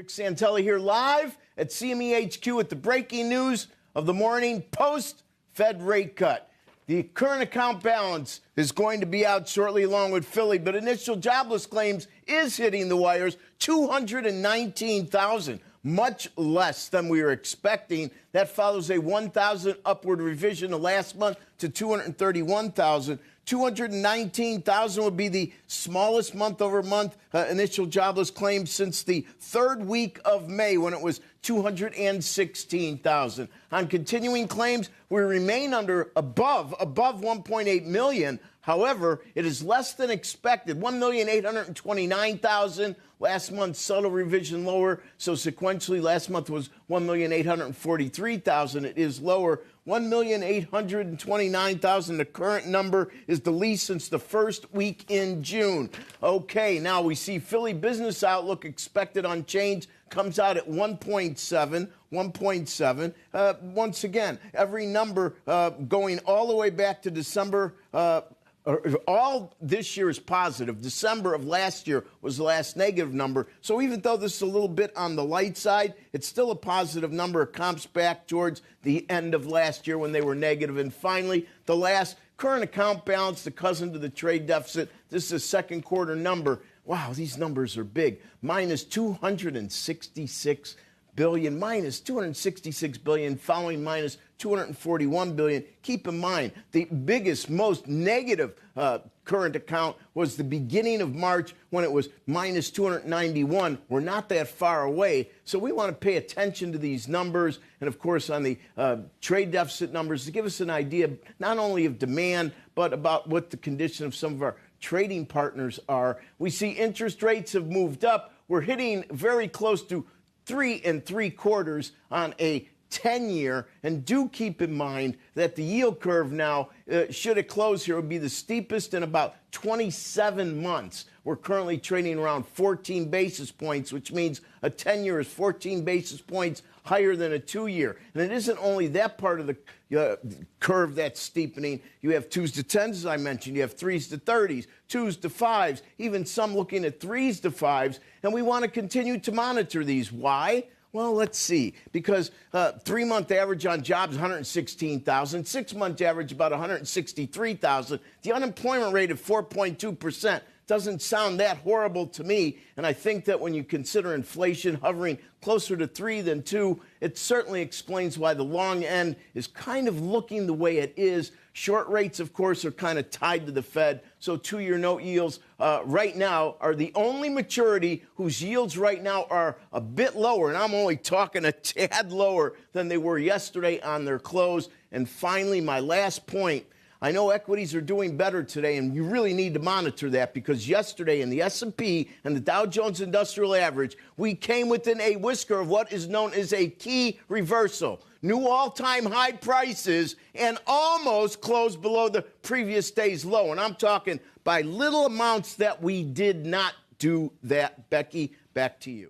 Santelli here live at CME HQ with the breaking news of the morning post-Fed rate cut. The current account balance is going to be out shortly along with Philly, but initial jobless claims is hitting the wires, 219,000, much less than we were expecting. That follows a 1,000 upward revision of last month to 231,000. 219,000 would be the smallest month-over-month initial jobless claims since the third week of May, when it was 216,000. On continuing claims, we remain above 1.8 million. However, it is less than expected, 1,829,000. Last month, subtle revision lower. So sequentially, last month was 1,843,000. It is lower. 1,829,000. The current number is the least since the first week in June. Okay, now we see Philly business outlook expected unchanged, comes out at 1.7. Once again, every number going all the way back to December. All this year is positive. December of last year was the last negative number. So even though this is a little bit on the light side, it's still a positive number. It comps back towards the end of last year when they were negative. And finally, the last current account balance, the cousin to the trade deficit. This is a second quarter number. Wow, these numbers are big. Minus 266 billion, minus 266 billion, following minus 241 billion. Keep in mind, the biggest, most negative current account was the beginning of March when it was minus 291. We're not that far away, so we want to pay attention to these numbers and, of course, on the trade deficit numbers to give us an idea not only of demand but about what the condition of some of our trading partners are. We see interest rates have moved up. We're hitting very close to 3 3/4 on a 10-year, and do keep in mind that the yield curve now, should it close here, would be the steepest in about 27 months. We're currently trading around 14 basis points, which means a 10-year is 14 basis points higher than a 2-year. And it isn't only that part of the curve that's steepening. You have 2s to 10s, as I mentioned. You have 3s to 30s, 2s to 5s, even some looking at 3s to 5s. And we want to continue to monitor these. Why? Well, let's see, because 3-month average on jobs, 116,000, 6-month average about 163,000. The unemployment rate of 4.2% doesn't sound that horrible to me, and I think that when you consider inflation hovering closer to 3 than 2, it certainly explains why the long end is kind of looking the way it is. Short rates, of course, are kind of tied to the Fed, so 2-year note yields right now are the only maturity whose yields right now are a bit lower, and I'm only talking a tad lower than they were yesterday on their close. And finally, my last point, I know equities are doing better today, and you really need to monitor that, because yesterday in the S&P and the Dow Jones Industrial Average, we came within a whisker of what is known as a key reversal. New all-time high prices and almost closed below the previous day's low. And I'm talking by little amounts that we did not do that. Becky, back to you.